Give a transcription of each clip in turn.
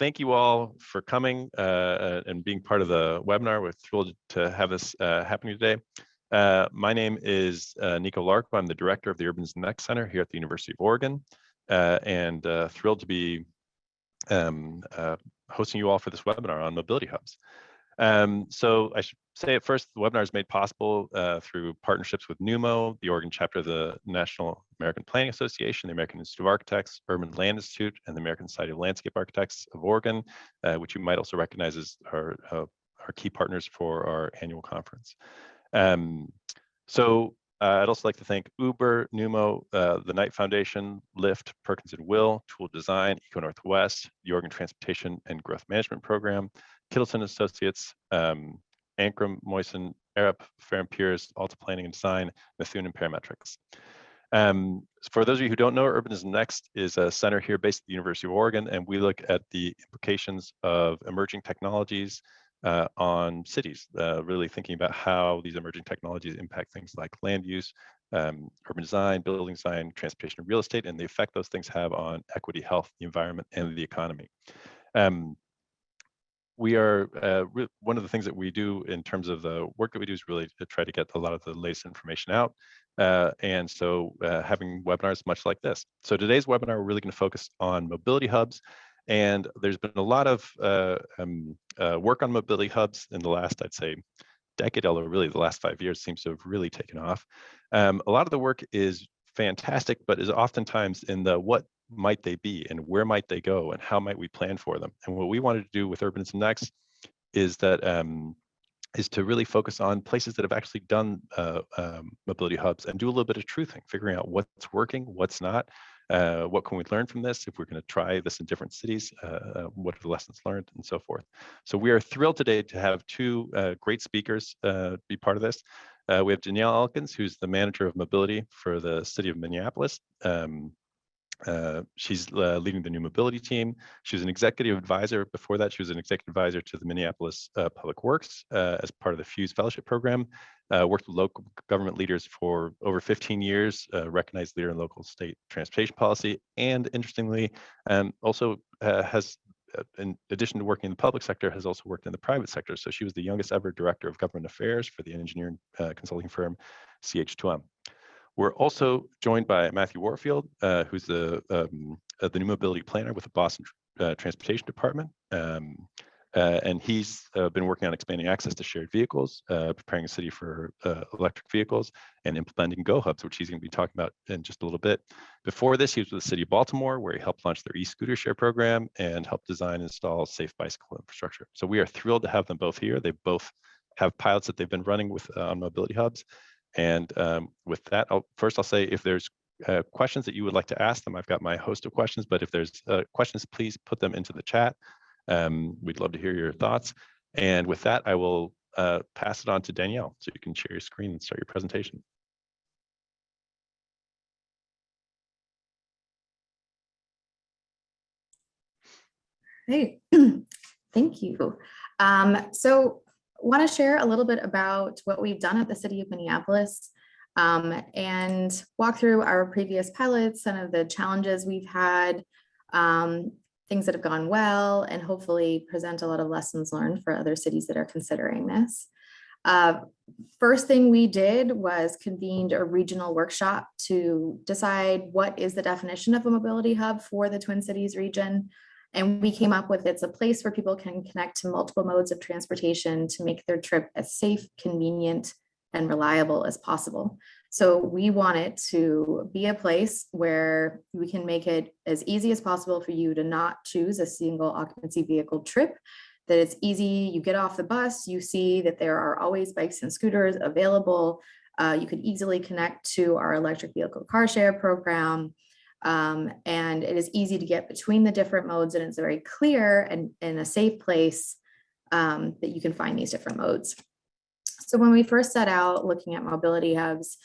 thank you all for coming and being part of the webinar. We're thrilled to have this happening today. My name is Nico Larko. I'm the director of the Urban's Next Center here at the University of Oregon, and thrilled to be hosting you all for this webinar on mobility hubs. So I should say at first, the webinar is made possible through partnerships with NUMO, the Oregon chapter of the National American Planning Association, the American Institute of Architects, Urban Land Institute, and the American Society of Landscape Architects of Oregon, which you might also recognize as our key partners for our annual conference. I'd also like to thank Uber, NUMO, the Knight Foundation, Lyft, Perkins & Will, Tool Design, Eco Northwest, the Oregon Transportation and Growth Management Program, Kittleton Associates, Ankrum, Moisen, Arup, Fair & Peers, Alta Planning and Design, Methuen, and Parametrics. For those of you who don't know, Urbanism Next is a center here based at the University of Oregon, and we look at the implications of emerging technologies on cities, really thinking about how these emerging technologies impact things like land use, urban design, building design, transportation, and real estate, and the effect those things have on equity, health, the environment, and the economy. We are, one of the things that we do in terms of the work that we do is really to try to get a lot of the latest information out. And so having webinars much like this. So today's webinar, we're really going to focus on mobility hubs. And there's been a lot of work on mobility hubs in the last, I'd say, decade, although really the last 5 years seems to have really taken off. A lot of the work is fantastic, but is oftentimes in the what might they be and where might they go and how might we plan for them. And what we wanted to do with Urbanism Next is that is to really focus on places that have actually done mobility hubs and do a little bit of truthing, figuring out what's working, what's not, what can we learn from this if we're going to try this in different cities, what are the lessons learned, and so forth. So we are thrilled today to have two great speakers be part of this. We have Danielle Elkins, who's the manager of mobility for the city of Minneapolis. She's leading the new mobility team. She was an executive advisor. Before that, she was an executive advisor to the Minneapolis Public Works as part of the FUSE Fellowship Program. Worked with local government leaders for over 15 years, recognized leader in local state transportation policy, and interestingly, also has, in addition to working in the public sector, has also worked in the private sector. So she was the youngest ever director of government affairs for the engineering consulting firm CH2M. We're also joined by Matthew Warfield, who's the new mobility planner with the Boston Transportation Department. And he's been working on expanding access to shared vehicles, preparing a city for electric vehicles, and implementing GoHubs, which he's going to be talking about in just a little bit. Before this, he was with the city of Baltimore, where he helped launch their e-scooter share program and helped design and install safe bicycle infrastructure. So we are thrilled to have them both here. They both have pilots that they've been running with on mobility hubs. And with that, I'll say if there's questions that you would like to ask them, I've got my host of questions, but if there's questions, please put them into the chat. We'd love to hear your thoughts. And with that, I will pass it on to Danielle, so you can share your screen and start your presentation. Hey, thank you. So want to share a little bit about what we've done at the city of Minneapolis and walk through our previous pilots, some of the challenges we've had, things that have gone well, and hopefully present a lot of lessons learned for other cities that are considering this. First thing we did was convened a regional workshop to decide what is the definition of a mobility hub for the Twin Cities region. And we came up with it's a place where people can connect to multiple modes of transportation to make their trip as safe, convenient, and reliable as possible. So we want it to be a place where we can make it as easy as possible for you to not choose a single occupancy vehicle trip, that it's easy, you get off the bus, you see that there are always bikes and scooters available. You could easily connect to our electric vehicle car share program. And it is easy to get between the different modes, and it's very clear and in a safe place that you can find these different modes. So when we first set out looking at mobility hubs,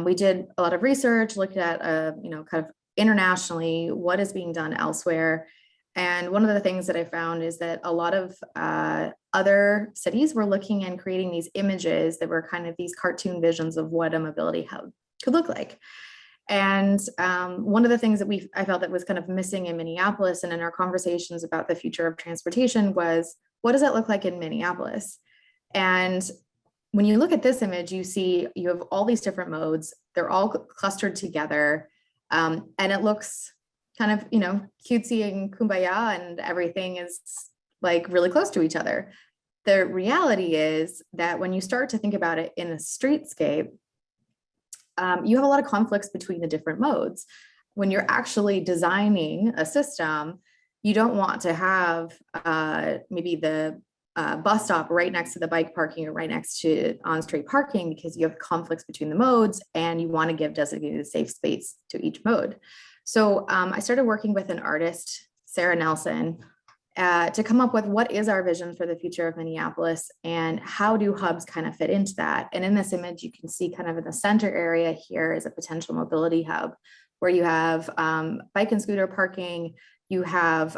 we did a lot of research, looked at, kind of internationally, what is being done elsewhere. And one of the things that I found is that a lot of other cities were looking and creating these images that were kind of these cartoon visions of what a mobility hub could look like. And one of the things that I felt that was kind of missing in Minneapolis and in our conversations about the future of transportation was, what does it look like in Minneapolis? And when you look at this image, you have all these different modes. They're all clustered together. And it looks kind of, cutesy and kumbaya, and everything is like really close to each other. The reality is that when you start to think about it in a streetscape, you have a lot of conflicts between the different modes. When you're actually designing a system, you don't want to have maybe the bus stop right next to the bike parking or right next to on-street parking, because you have conflicts between the modes and you want to give designated safe space to each mode. So I started working with an artist, Sarah Nelson, to come up with what is our vision for the future of Minneapolis and how do hubs kind of fit into that. And in this image, you can see kind of in the center area here is a potential mobility hub where you have bike and scooter parking, you have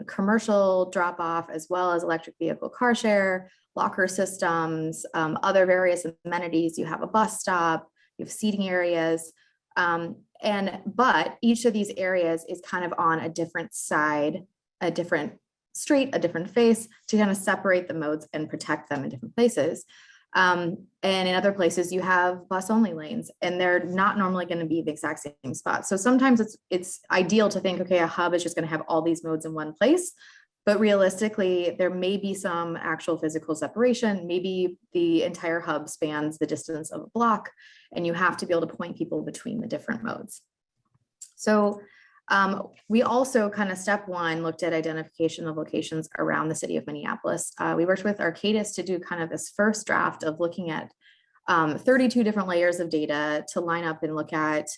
commercial drop off, as well as electric vehicle car share, locker systems, other various amenities. You have a bus stop, you have seating areas. But each of these areas is kind of on a different side, a different street, a different face, to kind of separate the modes and protect them in different places. And in other places you have bus only lanes, and they're not normally going to be the exact same spot. So sometimes it's ideal to think, okay, a hub is just going to have all these modes in one place, but realistically there may be some actual physical separation. Maybe the entire hub spans the distance of a block and you have to be able to point people between the different modes. So we also kind of step one looked at identification of locations around the city of Minneapolis. We worked with Arcadis to do kind of this first draft of looking at 32 different layers of data to line up and look at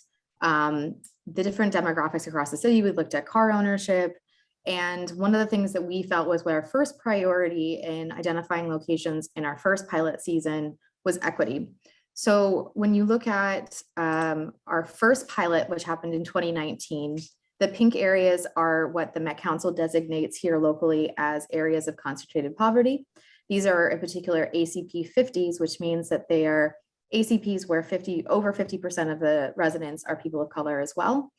the different demographics across the city. We looked at car ownership. And one of the things that we felt was what our first priority in identifying locations in our first pilot season was equity. So when you look at our first pilot, which happened in 2019, the pink areas are what the Met Council designates here locally as areas of concentrated poverty. These are in particular ACP 50s, which means that they are ACPs where over 50% of the residents are people of color as well.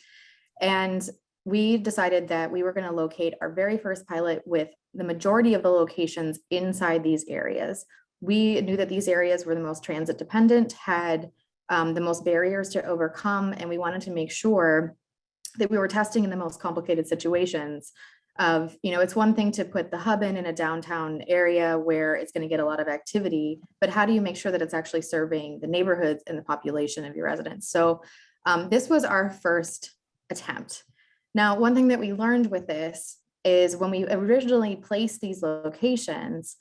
And we decided that we were going to locate our very first pilot with the majority of the locations inside these areas. We knew that these areas were the most transit dependent, had the most barriers to overcome, and we wanted to make sure that we were testing in the most complicated situations of, it's one thing to put the hub in a downtown area where it's going to get a lot of activity, but how do you make sure that it's actually serving the neighborhoods and the population of your residents? So this was our first attempt. Now, one thing that we learned with this is when we originally placed these locations,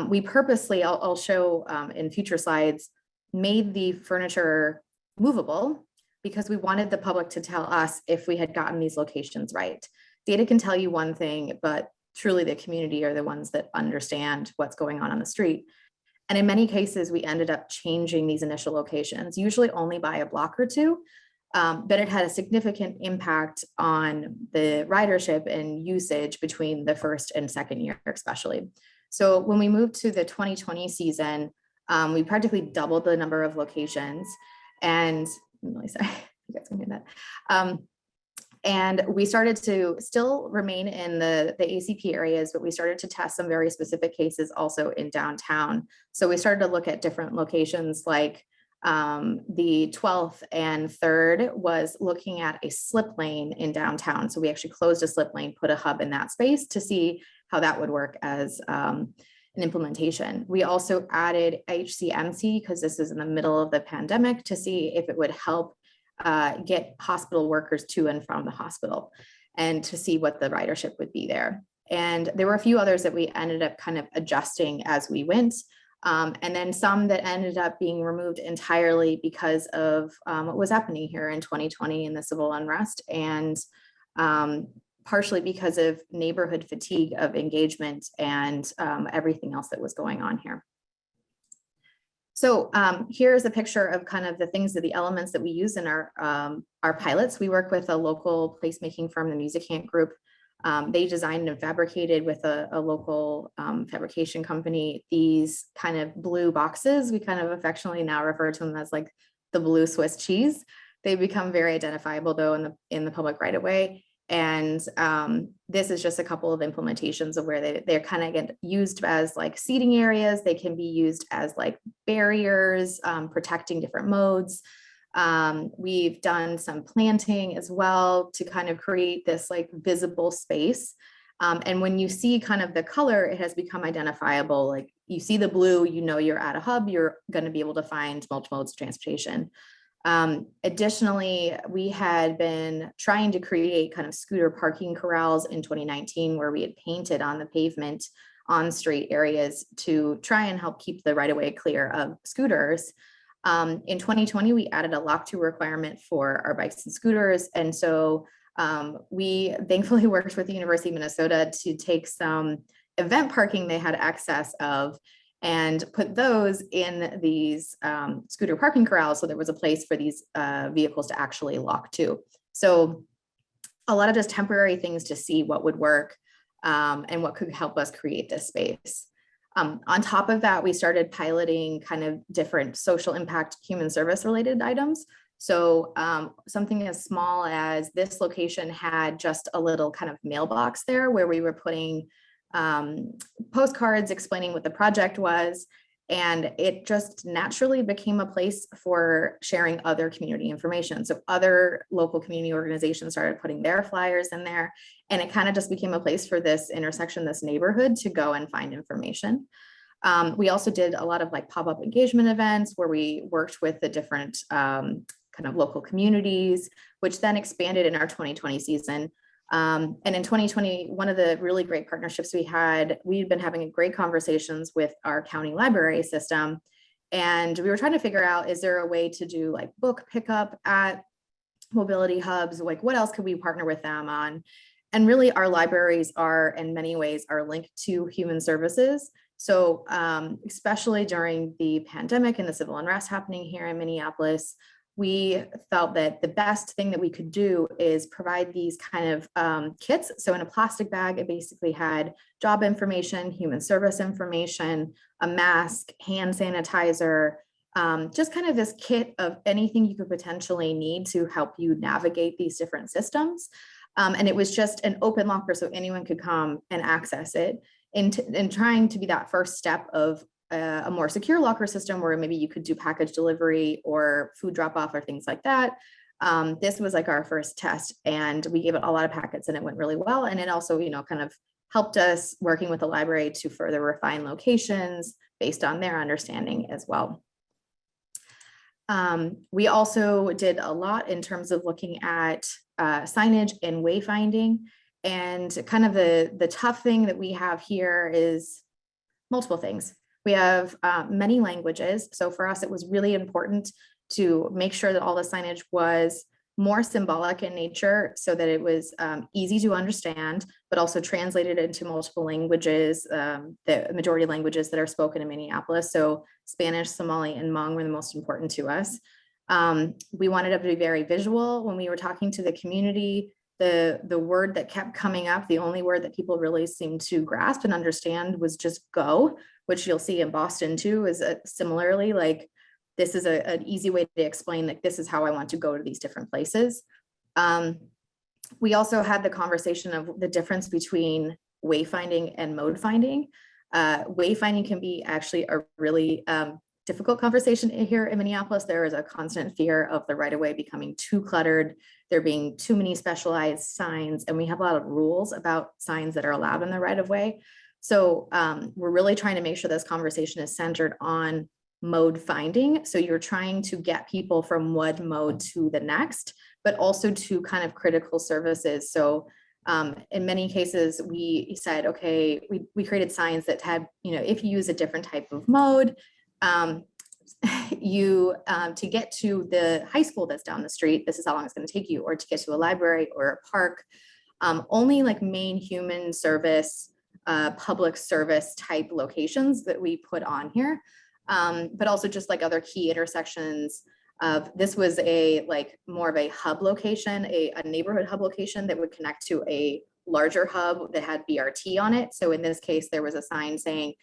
we purposely, I'll show in future slides, made the furniture movable because we wanted the public to tell us if we had gotten these locations right. Data can tell you one thing, but truly the community are the ones that understand what's going on the street. And in many cases, we ended up changing these initial locations, usually only by a block or two, but it had a significant impact on the ridership and usage between the first and second year, especially. So when we moved to the 2020 season, we practically doubled the number of locations, and I'm really sorry, you guys can hear that. And we started to still remain in the ACP areas, but we started to test some very specific cases also in downtown. So we started to look at different locations, like the 12th and 3rd was looking at a slip lane in downtown. So we actually closed a slip lane, put a hub in that space to see how that would work as an implementation. We also added HCMC because this is in the middle of the pandemic to see if it would help get hospital workers to and from the hospital and to see what the ridership would be there. And there were a few others that we ended up kind of adjusting as we went. And then some that ended up being removed entirely because of what was happening here in 2020 in the civil unrest, and partially because of neighborhood fatigue of engagement and everything else that was going on here. So here's a picture of kind of the things, that the elements that we use in our pilots. We work with a local placemaking firm, the Music Camp Group. They designed and fabricated with a local fabrication company these kind of blue boxes. We kind of affectionately now refer to them as like the blue Swiss cheese. They become very identifiable though in the public right of way. And this is just a couple of implementations of where they're kind of get used as like seating areas. They can be used as like barriers, protecting different modes. We've done some planting as well to kind of create this like visible space. And when you see kind of the color, it has become identifiable. Like you see the blue, you know you're at a hub, you're going to be able to find multiple modes of transportation. Additionally, we had been trying to create kind of scooter parking corrals in 2019, where we had painted on the pavement on street areas to try and help keep the right of way clear of scooters. In 2020, we added a lock-to requirement for our bikes and scooters. And so we thankfully worked with the University of Minnesota to take some event parking they had access of and put those in these scooter parking corrals. So there was a place for these vehicles to actually lock to. So a lot of just temporary things to see what would work and what could help us create this space. On top of that, we started piloting kind of different social impact human service related items. So something as small as this location had just a little kind of mailbox there where we were putting postcards explaining what the project was. And it just naturally became a place for sharing other community information. So other local community organizations started putting their flyers in there. And it kind of just became a place for this intersection, this neighborhood to go and find information. We also did a lot of like pop-up engagement events where we worked with the different kind of local communities, which then expanded in our 2020 season. And in 2020, one of the really great partnerships we'd been having great conversations with our county library system. And we were trying to figure out, is there a way to do like book pickup at mobility hubs? Like what else could we partner with them on? And really our libraries are in many ways are linked to human services. So especially during the pandemic and the civil unrest happening here in Minneapolis, we felt that the best thing that we could do is provide these kind of kits. So in a plastic bag, it basically had job information, human service information, a mask, hand sanitizer, just kind of this kit of anything you could potentially need to help you navigate these different systems. And it was just an open locker so anyone could come and access it. And trying to be that first step of a more secure locker system where maybe you could do package delivery or food drop off or things like that. This was like our first test and we gave it a lot of packets and it went really well. And it also, kind of helped us working with the library to further refine locations based on their understanding as well. We also did a lot in terms of looking at signage and wayfinding. And kind of the tough thing that we have here is multiple things. We have many languages. So for us, it was really important to make sure that all the signage was more symbolic in nature so that it was easy to understand, but also translated into multiple languages, the majority languages that are spoken in Minneapolis. So Spanish, Somali, and Hmong were the most important to us. We wanted it to be very visual. When we were talking to the community, the word that kept coming up, the only word that people really seemed to grasp and understand was just go, which you'll see in Boston too, is similarly like, this is an easy way to explain that this is how I want to go to these different places. We also had the conversation of the difference between wayfinding and mode finding. Wayfinding can be actually a really difficult conversation here in Minneapolis. There is a constant fear of the right-of-way becoming too cluttered, there being too many specialized signs, and we have a lot of rules about signs that are allowed in the right-of-way. So we're really trying to make sure this conversation is centered on mode finding. So you're trying to get people from one mode to the next, but also to kind of critical services. So in many cases, we said, okay, we created signs that had, if you use a different type of mode, to get to the high school that's down the street, this is how long it's going to take you, or to get to a library or a park, only like main human service, public service type locations that we put on here. But also just like other key intersections of, this was more of a hub location, a neighborhood hub location that would connect to a larger hub that had BRT on it. So in this case, there was a sign saying,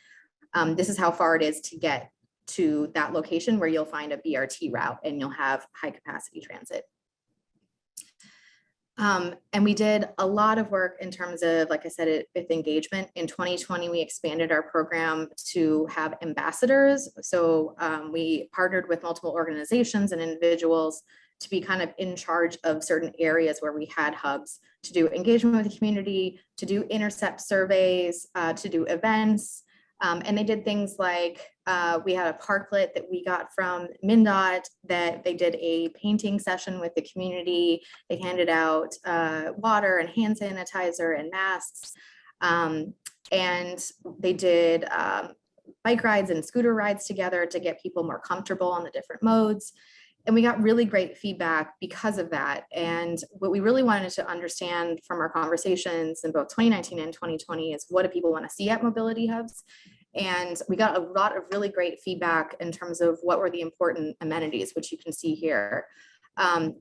this is how far it is to get to that location where you'll find a BRT route and you'll have high capacity transit And we did a lot of work in terms of, like I said, with engagement. In 2020, we expanded our program to have ambassadors. So we partnered with multiple organizations and individuals to be kind of in charge of certain areas where we had hubs, to do engagement with the community, to do intercept surveys, to do events. And they did things like we had a parklet that we got from MnDOT that they did a painting session with the community. They handed out water and hand sanitizer and masks. And they did bike rides and scooter rides together to get people more comfortable on the different modes. And we got really great feedback because of that. And what we really wanted to understand from our conversations in both 2019 and 2020 is, what do people want to see at mobility hubs? And we got a lot of really great feedback in terms of what were the important amenities, which you can see here.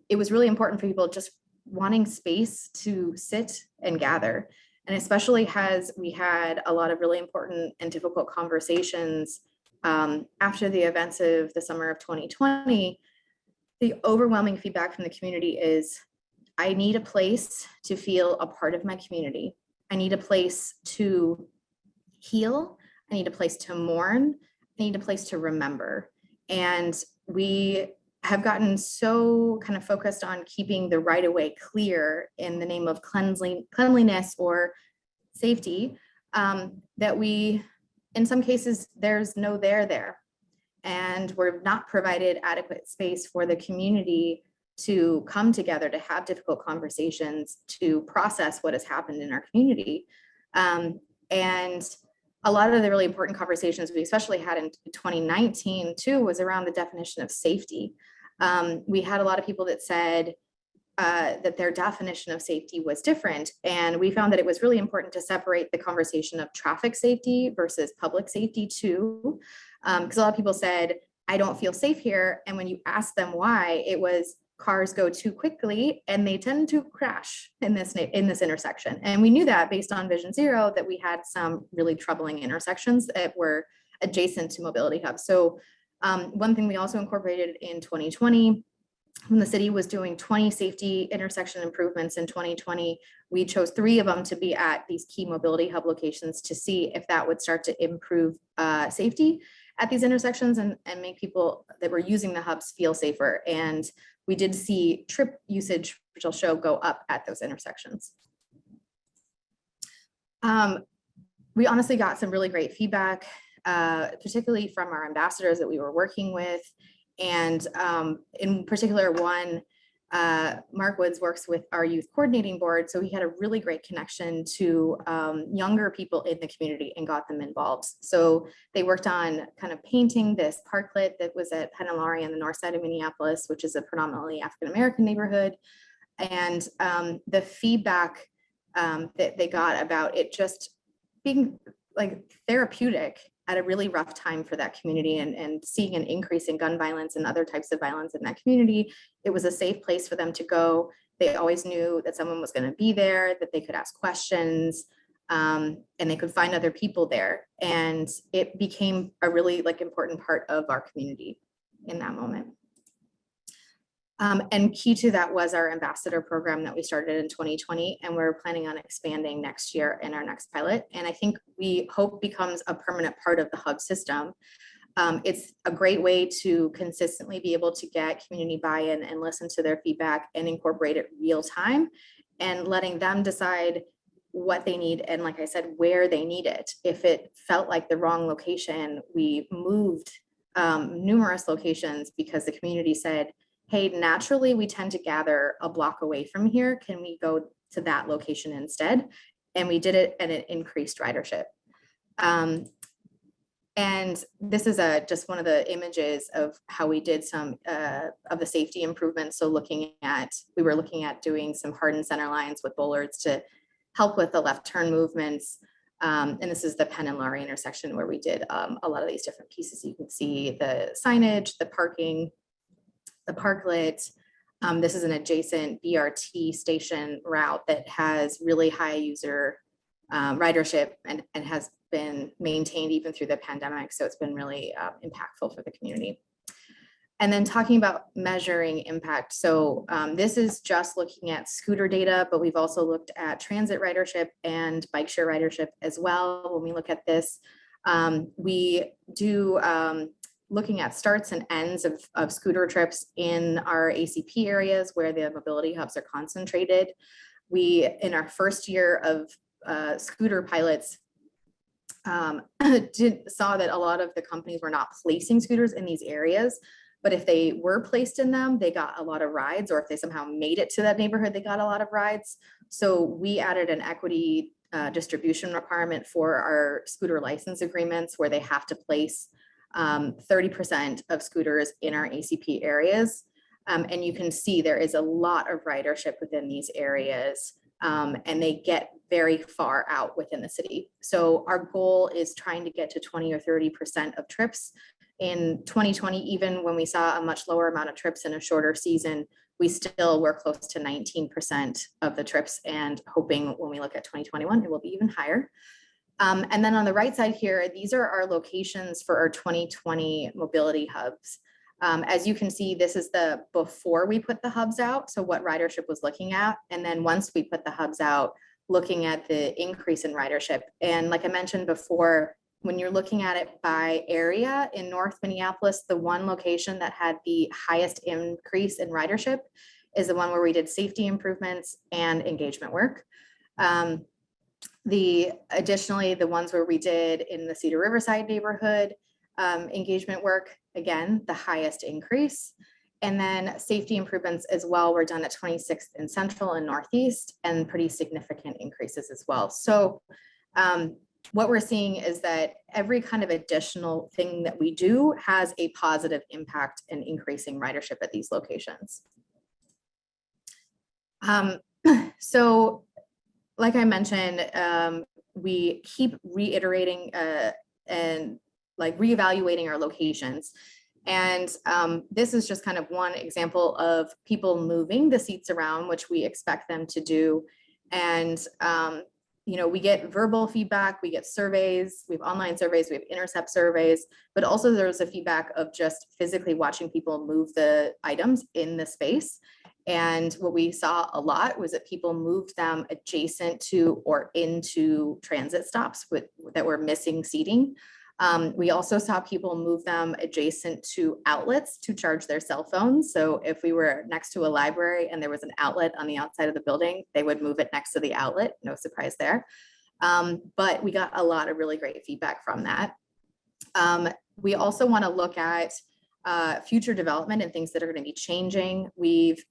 It was really important for people just wanting space to sit and gather. And especially as we had a lot of really important and difficult conversations after the events of the summer of 2020, the overwhelming feedback from the community is, I need a place to feel a part of my community. I need a place to heal. I need a place to mourn. I need a place to remember. And we have gotten so kind of focused on keeping the right of way clear in the name of cleanliness or safety, that we, in some cases, there's no there. And we're not provided adequate space for the community to come together, to have difficult conversations, to process what has happened in our community. And a lot of the really important conversations we especially had in 2019 too was around the definition of safety. We had a lot of people that said that their definition of safety was different. And we found that it was really important to separate the conversation of traffic safety versus public safety too. Because a lot of people said, I don't feel safe here. And when you ask them why, it was cars go too quickly and they tend to crash in this intersection. And we knew that based on Vision Zero, that we had some really troubling intersections that were adjacent to mobility hubs. So one thing we also incorporated in 2020, when the city was doing 20 safety intersection improvements in 2020, we chose 3 of them to be at these key mobility hub locations to see if that would start to improve safety at these intersections and make people that were using the hubs feel safer. And we did see trip usage, which I'll show, go up at those intersections. We honestly got some really great feedback, particularly from our ambassadors that we were working with. And in particular, one, Mark Woods works with our youth coordinating board. So he had a really great connection to younger people in the community and got them involved. So they worked on kind of painting this parklet that was at Penn and Laurie on the north side of Minneapolis, which is a predominantly African-American neighborhood. And the feedback that they got about it just being like therapeutic at a really rough time for that community, and seeing an increase in gun violence and other types of violence in that community. It was a safe place for them to go. They always knew that someone was going to be there, that they could ask questions, and they could find other people there. And it became a really important part of our community in that moment. And key to that was our ambassador program that we started in 2020, and we're planning on expanding next year in our next pilot. And I think we hope becomes a permanent part of the hub system. It's a great way to consistently be able to get community buy-in and listen to their feedback and incorporate it real time, and letting them decide what they need and, like I said, where they need it. If it felt like the wrong location, we moved numerous locations because the community said, hey, naturally, we tend to gather a block away from here. Can we go to that location instead? And we did it, and it increased ridership. And this is just one of the images of how we did some of the safety improvements. So we were looking at doing some hardened center lines with bollards to help with the left turn movements. And this is the Penn and Laurie intersection where we did a lot of these different pieces. You can see the signage, the parking, the parklet. This is an adjacent BRT station route that has really high user ridership and has been maintained even through the pandemic. So it's been really impactful for the community. And then talking about measuring impact. So this is just looking at scooter data, but we've also looked at transit ridership and bike share ridership as well. When we look at this, we do looking at starts and ends of scooter trips in our ACP areas where the mobility hubs are concentrated. We, in our first year of scooter pilots, saw that a lot of the companies were not placing scooters in these areas, but if they were placed in them, they got a lot of rides, or if they somehow made it to that neighborhood, they got a lot of rides. So we added an equity distribution requirement for our scooter license agreements where they have to place 30% of scooters in our ACP areas. And you can see there is a lot of ridership within these areas, and they get very far out within the city. So our goal is trying to get to 20 or 30% of trips. In 2020, even when we saw a much lower amount of trips in a shorter season, we still were close to 19% of the trips, and hoping when we look at 2021, it will be even higher. And then on the right side here, these are our locations for our 2020 mobility hubs. As you can see, this is the before we put the hubs out, so what ridership was looking at. And then once we put the hubs out, looking at the increase in ridership. And like I mentioned before, when you're looking at it by area in North Minneapolis, the one location that had the highest increase in ridership is the one where we did safety improvements and engagement work. Additionally, the ones where we did in the Cedar Riverside neighborhood, engagement work, again, the highest increase. And then safety improvements as well were done at 26th and Central and Northeast, and pretty significant increases as well. So what we're seeing is that every kind of additional thing that we do has a positive impact in increasing ridership at these locations. So like I mentioned, we keep reiterating and like reevaluating our locations. And this is just kind of one example of people moving the seats around, which we expect them to do. And you know, we get verbal feedback, we get surveys, we have online surveys, we have intercept surveys, but also there's a feedback of just physically watching people move the items in the space. And what we saw a lot was that people moved them adjacent to or into transit stops that were missing seating. We also saw people move them adjacent to outlets to charge their cell phones. So if we were next to a library and there was an outlet on the outside of the building, they would move it next to the outlet. No surprise there. But we got a lot of really great feedback from that. We also want to look at future development and things that are going to be changing. We've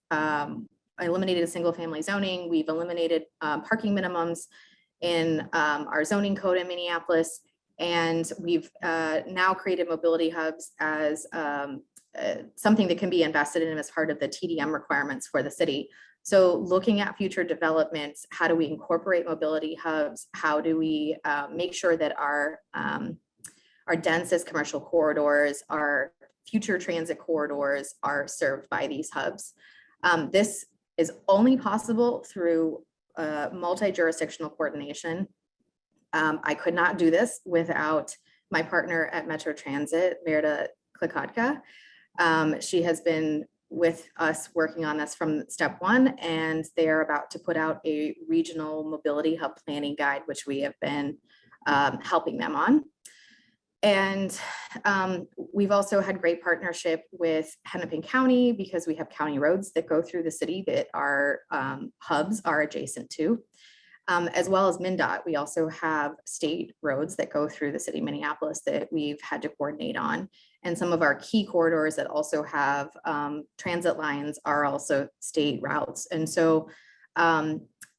eliminated single family zoning. We've eliminated parking minimums in our zoning code in Minneapolis. And we've now created mobility hubs as something that can be invested in as part of the TDM requirements for the city. So looking at future developments, how do we incorporate mobility hubs? How do we make sure that our densest commercial corridors, our future transit corridors are served by these hubs? This is only possible through multi-jurisdictional coordination. I could not do this without my partner at Metro Transit, Verda Klikotka. She has been with us working on this from step one, and they are about to put out a regional mobility hub planning guide, which we have been helping them on. And we've also had great partnership with Hennepin County because we have county roads that go through the city that our hubs are adjacent to. As well as MnDOT, we also have state roads that go through the city of Minneapolis that we've had to coordinate on. And some of our key corridors that also have transit lines are also state routes. And so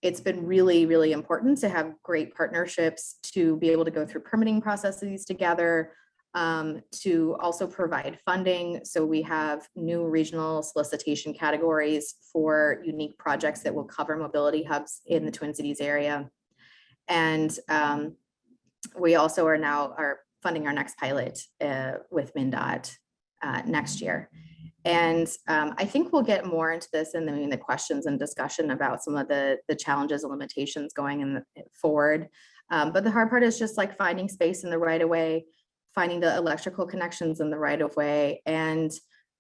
it's been really, really important to have great partnerships to be able to go through permitting processes together, to also provide funding. So we have new regional solicitation categories for unique projects that will cover mobility hubs in the Twin Cities area. And we also are funding our next pilot with MnDOT next year. And I think we'll get more into this in the questions and discussion about some of the challenges and limitations going forward. But the hard part is just like finding space in the right of way, finding the electrical connections in the right of way, and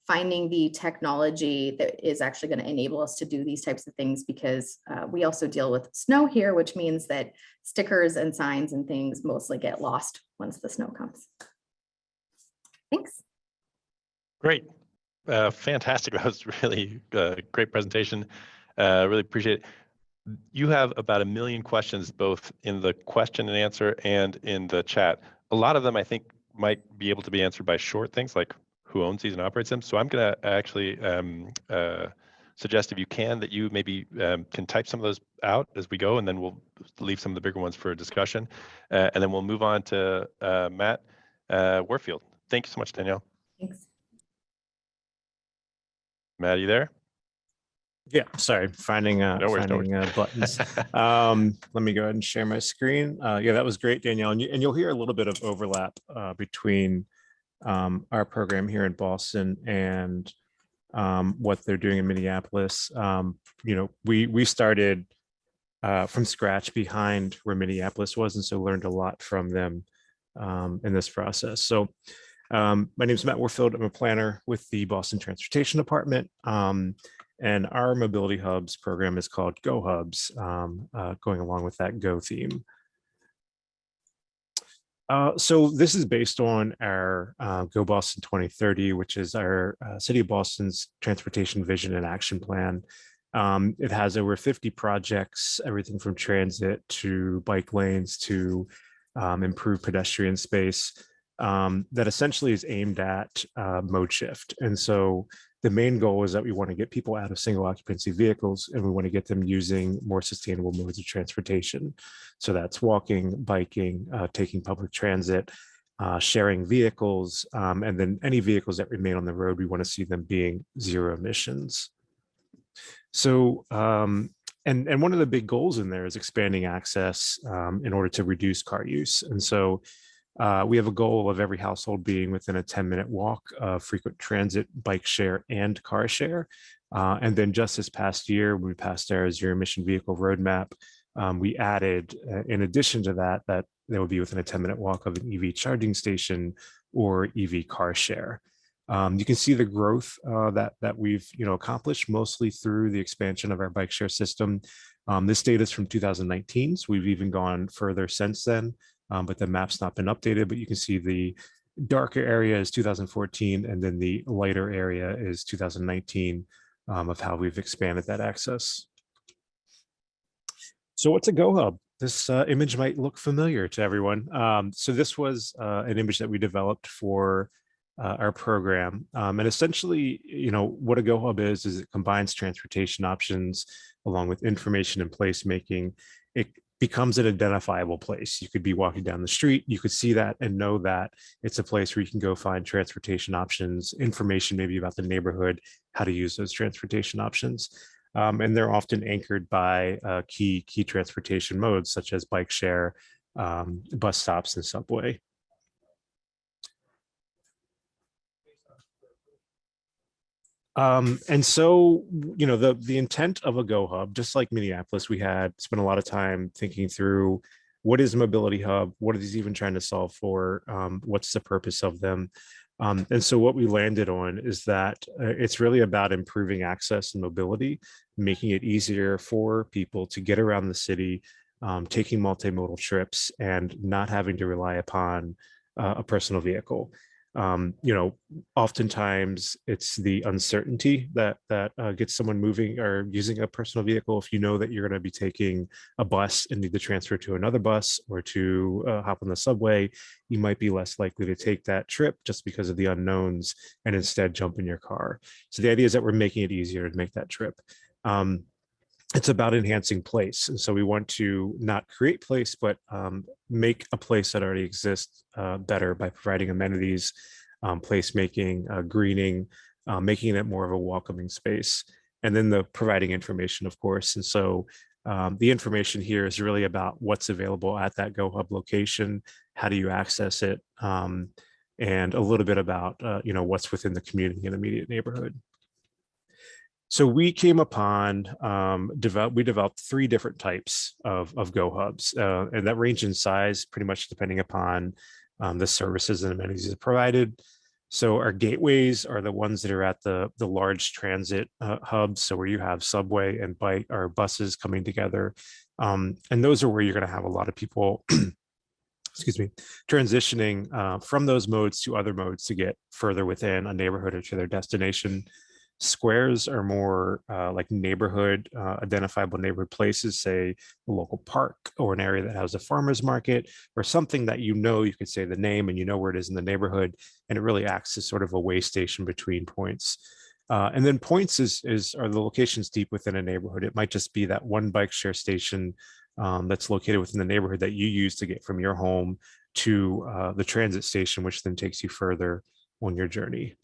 finding the technology that is actually going to enable us to do these types of things, because we also deal with snow here, which means that stickers and signs and things mostly get lost once the snow comes. Thanks. Great. Fantastic. That was really great presentation. Really appreciate it. You have about 1 million questions, both in the question and answer and in the chat. A lot of them, I think, might be able to be answered by short things like who owns these and operates them. So I'm going to actually suggest, if you can, that you maybe can type some of those out as we go, and then we'll leave some of the bigger ones for discussion. And then we'll move on to Matt Warfield. Thank you so much, Danielle. Thanks. Matt, are you there? Yeah, sorry, finding buttons. Let me go ahead and share my screen. Yeah, that was great, Danielle. And you'll hear a little bit of overlap between our program here in Boston and what they're doing in Minneapolis. You know, we started from scratch behind where Minneapolis was, and so learned a lot from them in this process. So my name is Matt Warfield. I'm a planner with the Boston Transportation Department. And our mobility hubs program is called GoHubs, going along with that Go theme. So this is based on our Go Boston 2030, which is our City of Boston's transportation vision and action plan. It has over 50 projects, everything from transit to bike lanes to improved pedestrian space, that essentially is aimed at mode shift. And so the main goal is that we want to get people out of single occupancy vehicles, and we want to get them using more sustainable modes of transportation. So that's walking, biking, taking public transit, sharing vehicles, and then any vehicles that remain on the road, we want to see them being zero emissions. So, and one of the big goals in there is expanding access in order to reduce car use. And so we have a goal of every household being within a 10-minute walk of frequent transit, bike share, and car share. And then just this past year, when we passed our zero emission vehicle roadmap, we added, in addition to that, that they would be within a 10-minute walk of an EV charging station or EV car share. You can see the growth that we've accomplished mostly through the expansion of our bike share system. This data is from 2019, so we've even gone further since then. But the map's not been updated, but you can see the darker area is 2014, and then the lighter area is 2019 of how we've expanded that access. So what's a GoHub? This image might look familiar to everyone. So this was an image that we developed for our program. And essentially, what a GoHub is it combines transportation options along with information and placemaking. It becomes an identifiable place. You could be walking down the street, you could see that and know that it's a place where you can go find transportation options, information maybe about the neighborhood, how to use those transportation options. And they're often anchored by key transportation modes such as bike share, bus stops, and subway. And so, the intent of a GoHub, just like Minneapolis, we had spent a lot of time thinking through what is a mobility hub, what are these even trying to solve for, what's the purpose of them. And so what we landed on is that it's really about improving access and mobility, making it easier for people to get around the city, taking multimodal trips, and not having to rely upon a personal vehicle. Oftentimes it's the uncertainty that gets someone moving or using a personal vehicle. If you know that you're going to be taking a bus and need to transfer to another bus or to hop on the subway, you might be less likely to take that trip just because of the unknowns and instead jump in your car. So the idea is that we're making it easier to make that trip. It's about enhancing place. And so we want to not create place, but make a place that already exists better by providing amenities, placemaking, greening, making it more of a welcoming space. And then providing information, of course. And so the information here is really about what's available at that GoHub location, how do you access it, and a little bit about what's within the community and immediate neighborhood. So we came upon, we developed 3 different types of GoHubs, and that range in size pretty much depending upon the services and amenities provided. So our gateways are the ones that are at the large transit hubs. So where you have subway and bike or buses coming together. And those are where you're going to have a lot of people, excuse me, transitioning from those modes to other modes to get further within a neighborhood or to their destination. Squares are more like neighborhood, identifiable neighborhood places, say a local park or an area that has a farmer's market or something that you could say the name and you know where it is in the neighborhood. And it really acts as sort of a way station between points. And then points are the locations deep within a neighborhood. It might just be that one bike share station that's located within the neighborhood that you use to get from your home to the transit station, which then takes you further on your journey.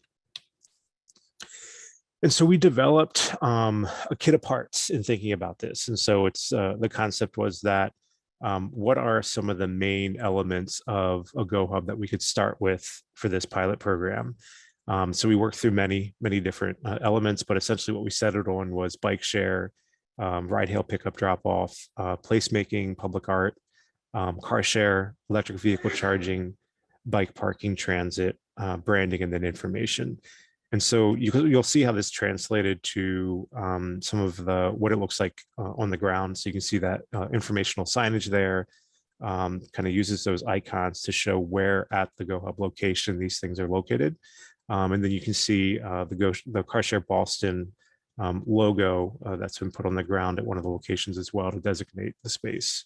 And so we developed a kit of parts in thinking about this. And so it's the concept was that what are some of the main elements of a GoHub that we could start with for this pilot program? So we worked through many different elements, but essentially what we settled on was bike share, ride hail pickup drop off, placemaking, public art, car share, electric vehicle charging, bike parking, transit, branding, and then information. And so you'll see how this translated to some of what it looks like on the ground. So you can see that informational signage there kind of uses those icons to show where at the GoHub location these things are located. And then you can see the Car Share Boston logo that's been put on the ground at one of the locations as well to designate the space.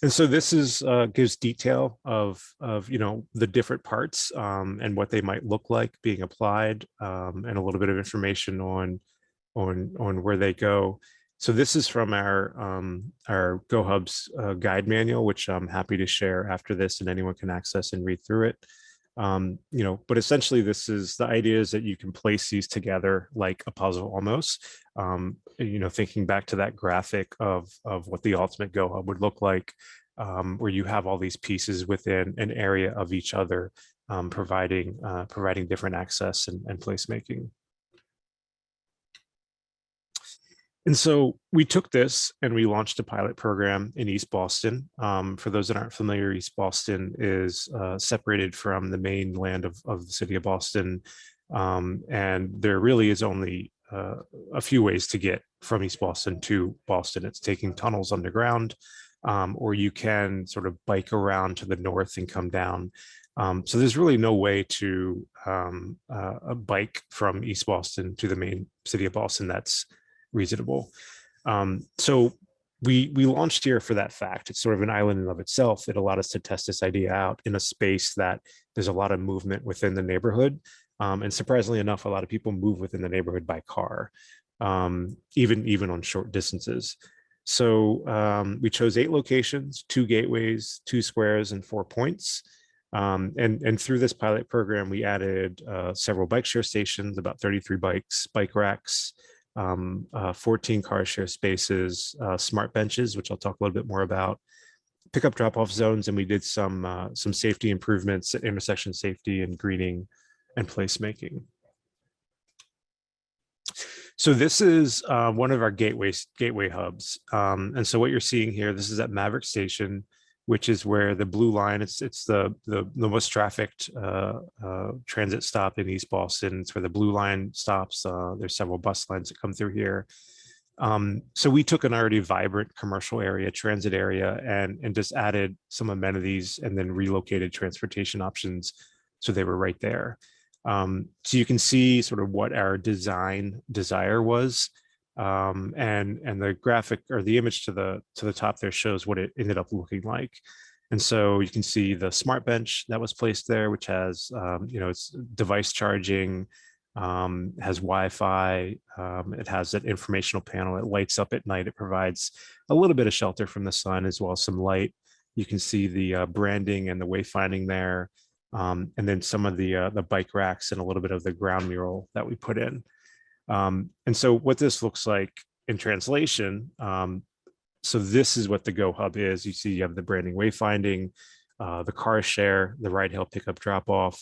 And so this gives detail of the different parts and what they might look like being applied, and a little bit of information on where they go. So this is from our GoHubs guide manual, which I'm happy to share after this, and anyone can access and read through it. But essentially the idea is that you can place these together like a puzzle almost, thinking back to that graphic of what the ultimate GoHub would look like, where you have all these pieces within an area of each other, providing different access and placemaking. And so we took this and we launched a pilot program in East Boston. For those that aren't familiar, East Boston is separated from the mainland of the city of Boston. And there really is only a few ways to get from East Boston to Boston. It's taking tunnels underground, or you can sort of bike around to the north and come down. So there's really no way to bike from East Boston to the main city of Boston that's reasonable. So we launched here for that fact. It's sort of an island in of itself. It allowed us to test this idea out in a space that there's a lot of movement within the neighborhood. And surprisingly enough, a lot of people move within the neighborhood by car, even on short distances. So we chose 8 locations, 2 gateways, 2 squares, and 4 points. And through this pilot program, we added several bike share stations, about 33 bikes, bike racks, 14 car share spaces, smart benches, which I'll talk a little bit more about, pickup drop-off zones, and we did some safety improvements, intersection safety and greening and placemaking. So this is one of our gateway hubs. And so what you're seeing here, this is at Maverick Station, which is where the blue line, it's the most trafficked transit stop in East Boston. It's where the blue line stops. There's several bus lines that come through here. So we took an already vibrant commercial area, transit area, and just added some amenities and then relocated transportation options so they were right there. So you can see sort of what our design desire was. And the graphic or the image to the top there shows what it ended up looking like. And so you can see the smart bench that was placed there, which has, it's device charging, has Wi-Fi, it has an informational panel, it lights up at night, it provides a little bit of shelter from the sun as well as some light. You can see the branding and the wayfinding there, and then some of the bike racks and a little bit of the ground mural that we put in. And so what this looks like in translation, so this is what the GoHub is. You see you have the branding wayfinding, the car share, the ride hail pickup drop off,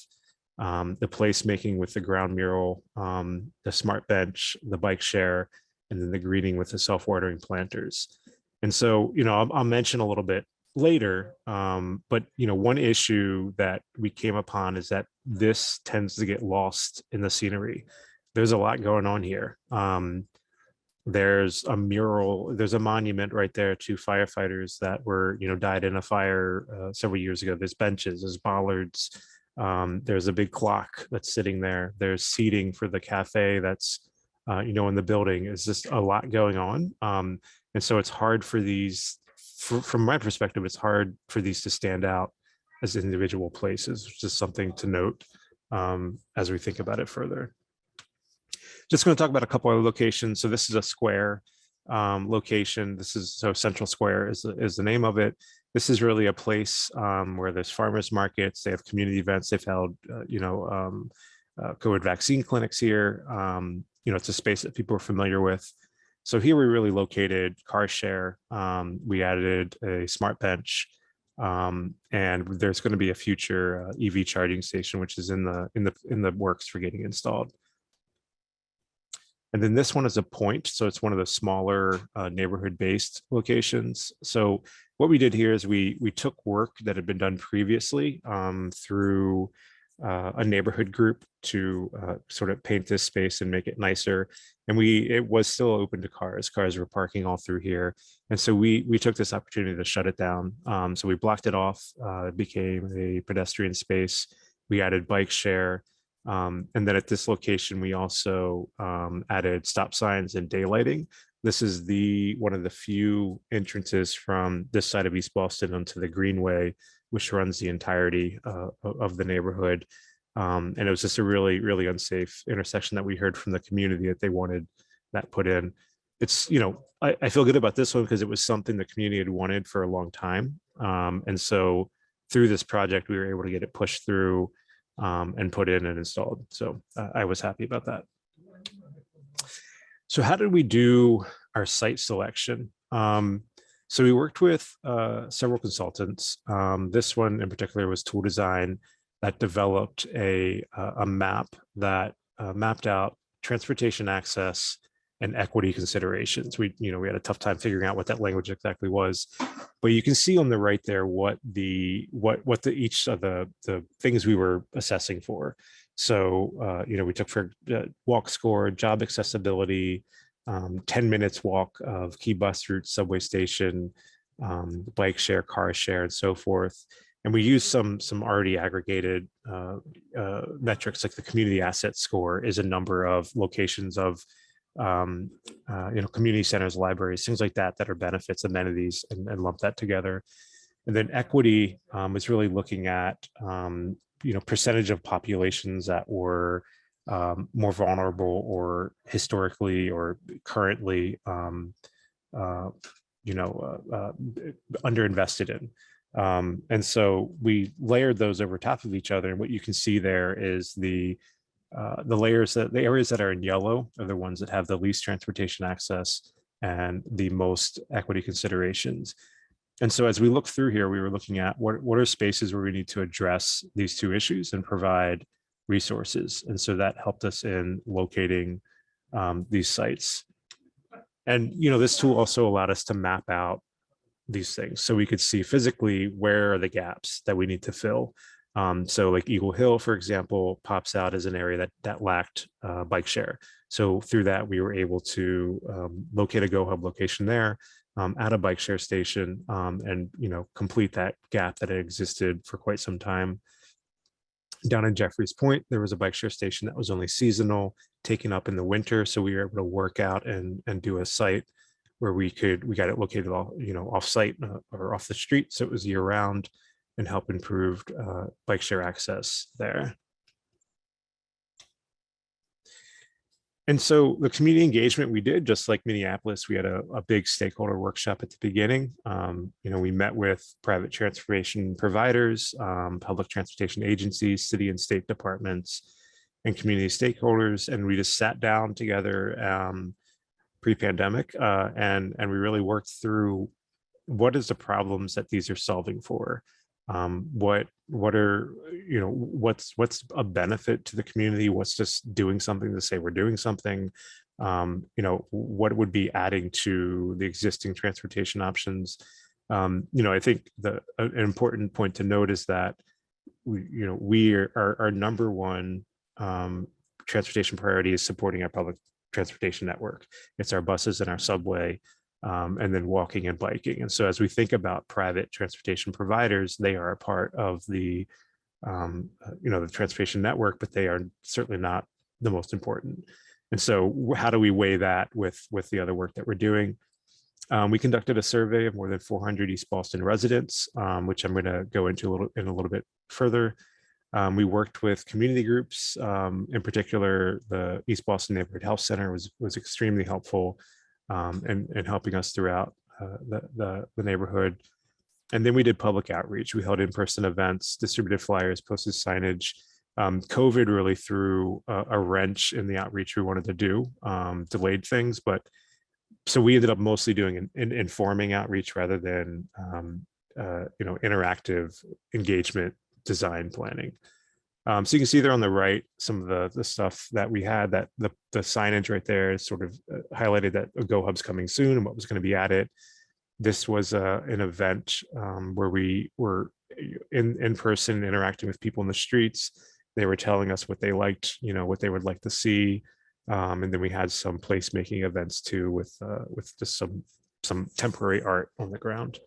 the placemaking with the ground mural, the smart bench, the bike share, and then the greeting with the self-watering planters. And so, I'll mention a little bit later. But one issue that we came upon is that this tends to get lost in the scenery. There's a lot going on here. There's a mural, there's a monument right there to firefighters that were, died in a fire several years ago. There's benches, there's bollards. There's a big clock that's sitting there. There's seating for the cafe that's, in the building. It's just a lot going on. And so it's hard for these, from my perspective, it's hard for these to stand out as individual places, which is something to note as we think about it further. Just going to talk about a couple other locations. So this is a square location. So Central Square is the name of it. This is really a place where there's farmers markets. They have community events. They've held, COVID vaccine clinics here. It's a space that people are familiar with. So here we really located car share. We added a smart bench, and there's going to be a future EV charging station, which is in the works for getting installed. And then this one is a point. So it's one of the smaller neighborhood-based locations. So what we did here is we took work that had been done previously through a neighborhood group to sort of paint this space and make it nicer. And it was still open to cars. Cars were parking all through here. And so we took this opportunity to shut it down. So we blocked it off. It became a pedestrian space. We added bike share. And then at this location, we also added stop signs and daylighting. This is one of the few entrances from this side of East Boston onto the Greenway, which runs the entirety of the neighborhood. And it was just a really, really unsafe intersection that we heard from the community that they wanted that put in. It's, I feel good about this one because it was something the community had wanted for a long time. And so through this project, we were able to get it pushed through and put in and installed. So I was happy about that. So how did we do our site selection? So we worked with several consultants. This one in particular was Tool Design that developed a map that mapped out transportation access and equity considerations. We had a tough time figuring out what that language exactly was, but you can see on the right there what each of the things we were assessing for. So we took for walk score, job accessibility, 10 minutes walk of key bus route, subway station, bike share, car share, and so forth. And we used some already aggregated metrics, like the community asset score is a number of locations of community centers, libraries, things like that are benefits, amenities, and lump that together. And then equity is really looking at percentage of populations that were more vulnerable or historically or currently underinvested in. And so we layered those over top of each other. And what you can see there is the areas that are in yellow are the ones that have the least transportation access and the most equity considerations. And so as we look through here, we were looking at what are spaces where we need to address these two issues and provide resources. And so that helped us in locating these sites. And, this tool also allowed us to map out these things. So we could see physically where are the gaps that we need to fill. So like Eagle Hill, for example, pops out as an area that lacked bike share. So through that, we were able to locate a GoHub location there, add a bike share station, and complete that gap that had existed for quite some time. Down in Jeffries Point, there was a bike share station that was only seasonal, taken up in the winter. So we were able to work out and do a site where we got it located off site or off the street. So it was year round and help improve bike share access there. And so the community engagement we did, just like Minneapolis, we had a big stakeholder workshop at the beginning. We met with private transportation providers, public transportation agencies, city and state departments, and community stakeholders. And we just sat down together pre-pandemic and we really worked through what is the problems that these are solving for. What's a benefit to the community? What's just doing something to say we're doing something? What would be adding to the existing transportation options? I think an important point to note is that our number one transportation priority is supporting our public transportation network. It's our buses and our subway, and then walking and biking. And so as we think about private transportation providers, they are a part of the the transportation network, but they are certainly not the most important. And so how do we weigh that with the other work that we're doing? We conducted a survey of more than 400 East Boston residents, which I'm going to go into a little bit further. We worked with community groups, in particular, the East Boston Neighborhood Health Center was extremely helpful in helping us throughout the neighborhood. And then we did public outreach. We held in-person events, distributed flyers, posted signage. COVID really threw a wrench in the outreach we wanted to do, delayed things, but so we ended up mostly doing an informing outreach rather than interactive engagement design planning. So you can see there on the right some of the stuff that we had, that the signage right there is sort of highlighted that a GoHub's coming soon and what was going to be added. This was an event where we were in person interacting with people in the streets. They were telling us what they liked, what they would like to see. And then we had some placemaking events too with just some temporary art on the ground.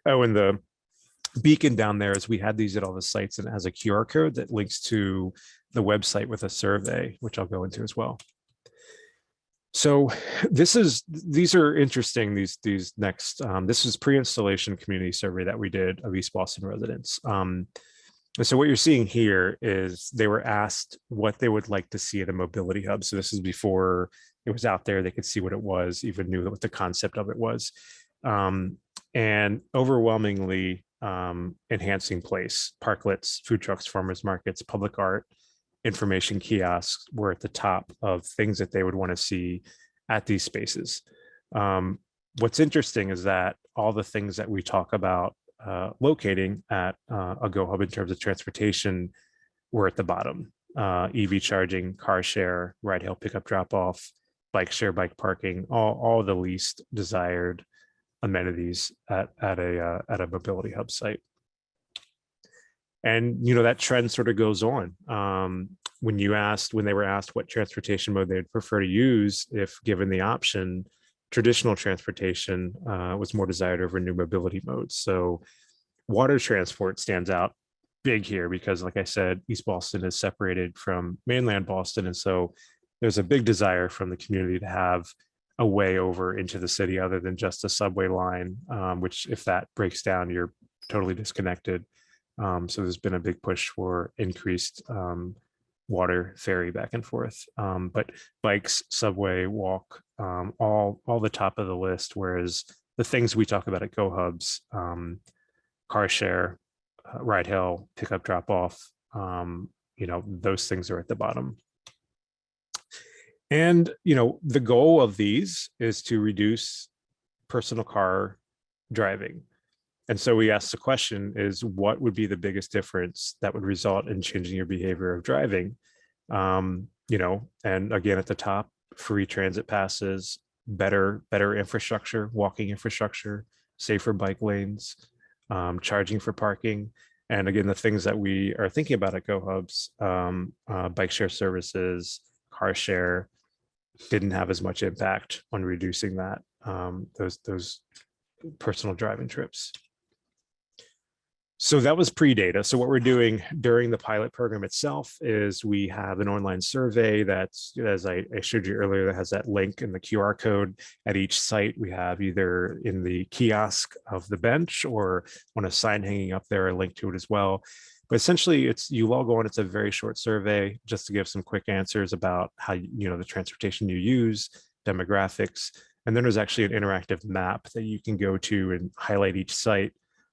Oh, and the beacon down there is we had these at all the sites, and it has a QR code that links to the website with a survey, which I'll go into as well. So these are interesting, these next, this is pre-installation community survey that we did of East Boston residents. And so what you're seeing here is they were asked what they would like to see at a mobility hub. So this is before it was out there, they could see what it was, even knew what the concept of it was. And overwhelmingly, enhancing place, parklets, food trucks, farmers markets, public art, information kiosks were at the top of things that they would want to see at these spaces. What's interesting is that all the things that we talk about locating at a GoHub in terms of transportation were at the bottom. EV charging, car share, ride hail, pickup, drop off, bike share, bike parking, all the least desired amenities at a mobility hub site. And that trend sort of goes on. When they were asked what transportation mode they'd prefer to use, if given the option, traditional transportation was more desired over new mobility modes. So water transport stands out big here because, like I said, East Boston is separated from mainland Boston. And so there's a big desire from the community to have a way over into the city other than just a subway line, which if that breaks down, you're totally disconnected. So there's been a big push for increased water ferry back and forth. But bikes, subway, walk, all the top of the list, whereas the things we talk about at GoHubs, car share, ride hail, pickup, drop off, those things are at the bottom. And, the goal of these is to reduce personal car driving. And so we asked the question is, what would be the biggest difference that would result in changing your behavior of driving? And again, at the top, free transit passes, better infrastructure, walking infrastructure, safer bike lanes, charging for parking. And again, the things that we are thinking about at GoHubs, bike share services, car share, didn't have as much impact on reducing that, those personal driving trips. So that was pre-data. So what we're doing during the pilot program itself is we have an online survey that's, as I showed you earlier, that has that link in the QR code at each site. We have either in the kiosk of the bench or on a sign hanging up there, a link to it as well. But essentially, you log on. It's a very short survey just to give some quick answers about how, the transportation you use, demographics. And then there's actually an interactive map that you can go to and highlight each site.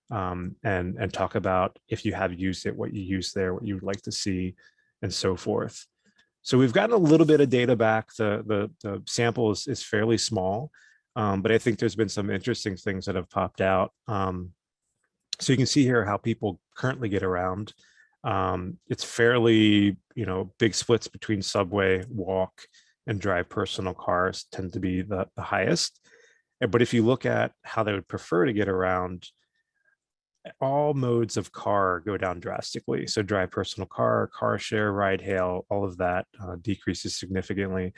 And talk about if you have used it, what you use there, what you would like to see, and so forth. So we've gotten a little bit of data back. The sample is fairly small, but I think there's been some interesting things that have popped out. So you can see here how people currently get around. It's fairly, big splits between subway, walk, and drive. Personal cars tend to be the highest. But if you look at how they would prefer to get around, all modes of car go down drastically. So drive personal car, car share, ride hail, all of that decreases significantly.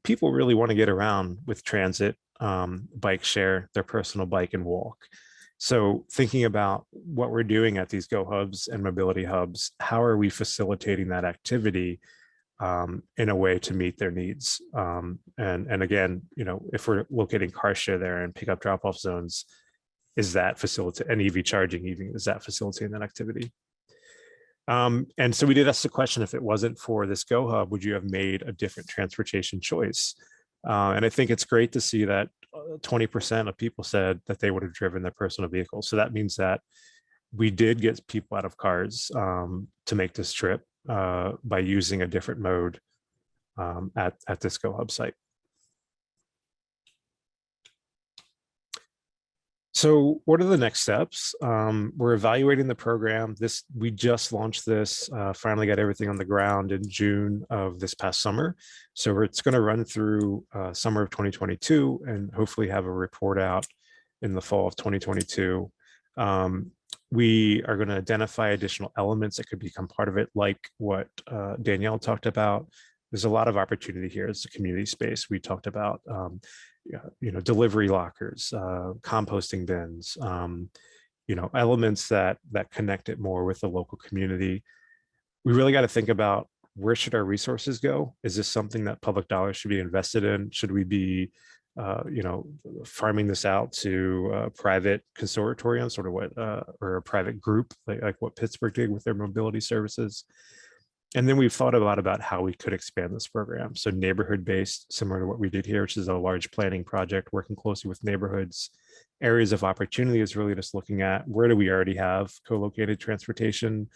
People really want to get around with transit, bike share, their personal bike, and walk. So thinking about what we're doing at these GoHubs and mobility hubs, how are we facilitating that activity in a way to meet their needs? And again, if we're locating car share there and pick up drop-off zones, is that facilitating, and EV charging even, is that facilitating that activity? And so we did ask the question, if it wasn't for this GoHub, would you have made a different transportation choice? And I think it's great to see that 20% of people said that they would have driven their personal vehicle. So that means that we did get people out of cars to make this trip by using a different mode at this GoHub site. So what are the next steps? We're evaluating the program. We just launched this, finally got everything on the ground in June of this past summer. So it's going to run through summer of 2022 and hopefully have a report out in the fall of 2022. We are going to identify additional elements that could become part of it, like what Danielle talked about. There's a lot of opportunity here. It's a community space. We talked about delivery lockers, composting bins, elements that connect it more with the local community. We really got to think about, where should our resources go? Is this something that public dollars should be invested in? Should we be farming this out to a private consortium, sort of what, or a private group, like what Pittsburgh did with their mobility services? And then we've thought a lot about how we could expand this program. So neighborhood-based, similar to what we did here, which is a large planning project, working closely with neighborhoods. Areas of opportunity is really just looking at, where do we already have co-located transportation,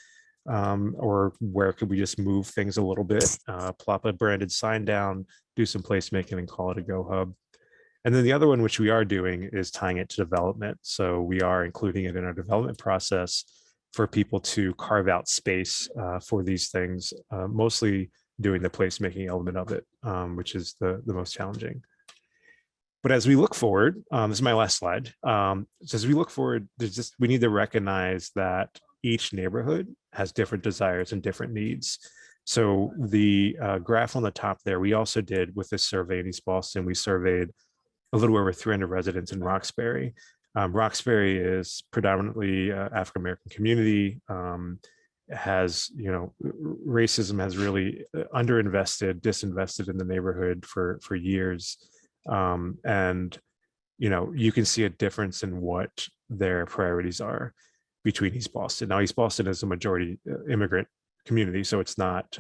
or where could we just move things a little bit, plop a branded sign down, do some placemaking, and call it a GoHub. And then the other one, which we are doing, is tying it to development. So we are including it in our development process for people to carve out space for these things, mostly doing the placemaking element of it, which is the most challenging. But as we look forward, this is my last slide. So as we look forward, we need to recognize that each neighborhood has different desires and different needs. So the graph on the top there, we also did with this survey in East Boston. We surveyed a little over 300 residents in Roxbury. Roxbury is predominantly African-American community, has, racism has really underinvested, disinvested in the neighborhood for years. And, you can see a difference in what their priorities are between East Boston. Now, East Boston is a majority immigrant community, so it's not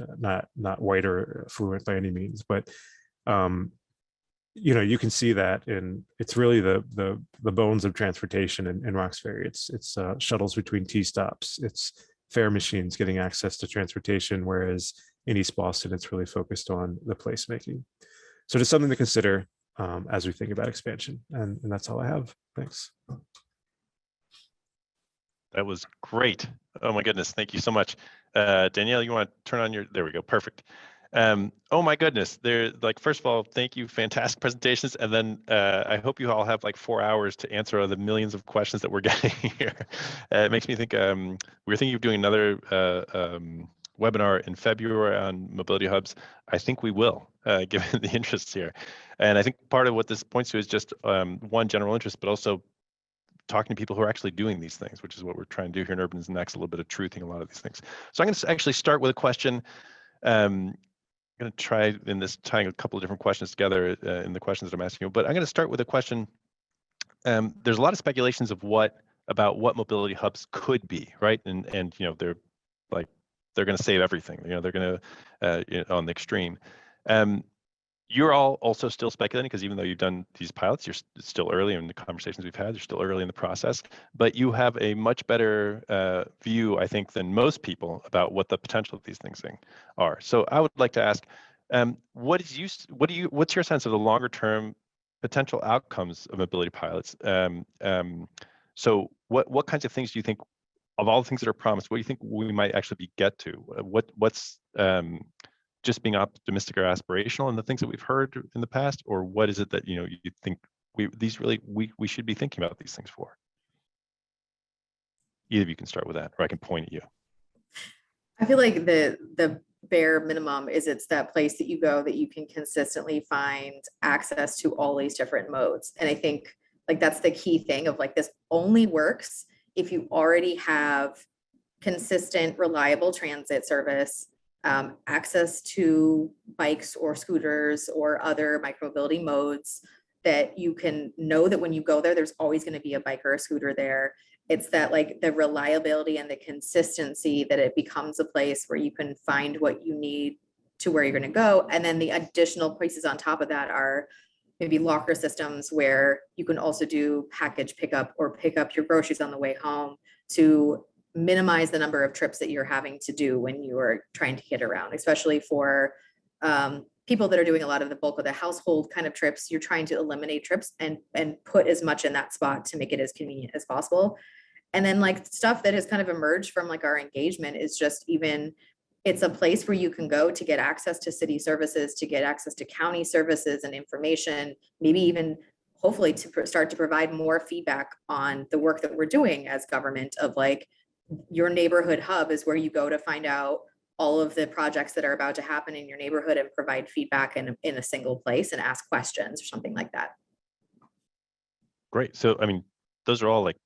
white or affluent by any means, but you can see that it's really the bones of transportation in Roxbury. It's shuttles between T stops, it's fare machines getting access to transportation, whereas in East Boston, it's really focused on the placemaking. So just something to consider as we think about expansion. And that's all I have. Thanks. That was great. Oh my goodness, thank you so much. Danielle, you want to turn on there we go, perfect. Oh my goodness, first of all, thank you, fantastic presentations. And then I hope you all have 4 hours to answer the millions of questions that we're getting here. It makes me think, we're thinking of doing another webinar in February on mobility hubs. I think we will, given the interest here. And I think part of what this points to is just one, general interest, but also talking to people who are actually doing these things, which is what we're trying to do here in Urban Next, a little bit of truthing a lot of these things. So I'm going to actually start with a question. I'm going to try in this tying a couple of different questions together in the questions that I'm asking you, but I'm going to start with a question. There's a lot of speculations of about what mobility hubs could be, right? And they're going to save everything. They're going to on the extreme. You're all also still speculating, because even though you've done these pilots, you're still early in the conversations we've had. You're still early in the process, but you have a much better view, I think, than most people about what the potential of these things are. So I would like to ask, what's your sense of the longer term potential outcomes of mobility pilots? So what kinds of things do you think, of all the things that are promised, what do you think we might actually get to? What's just being optimistic or aspirational in the things that we've heard in the past, or what is it that you think we should be thinking about these things for. Either of you can start with that, or I can point at you. I feel like the bare minimum is it's that place that you go that you can consistently find access to all these different modes. And I think like that's the key thing of like, this only works if you already have consistent, reliable transit service, access to bikes or scooters or other micromobility modes that you can know that when you go there, there's always going to be a bike or a scooter there. It's that like the reliability and the consistency that it becomes a place where you can find what you need to where you're going to go. And then the additional places on top of that are maybe locker systems where you can also do package pickup or pick up your groceries on the way home to minimize the number of trips that you're having to do when you are trying to get around, especially for people that are doing a lot of the bulk of the household kind of trips. You're trying to eliminate trips and put as much in that spot to make it as convenient as possible. And then like stuff that has kind of emerged from like our engagement is just even, it's a place where you can go to get access to city services, to get access to county services and information, maybe even hopefully to start to provide more feedback on the work that we're doing as government of like, your neighborhood hub is where you go to find out all of the projects that are about to happen in your neighborhood and provide feedback in a single place and ask questions or something like that. Great. So, I mean, those are all like,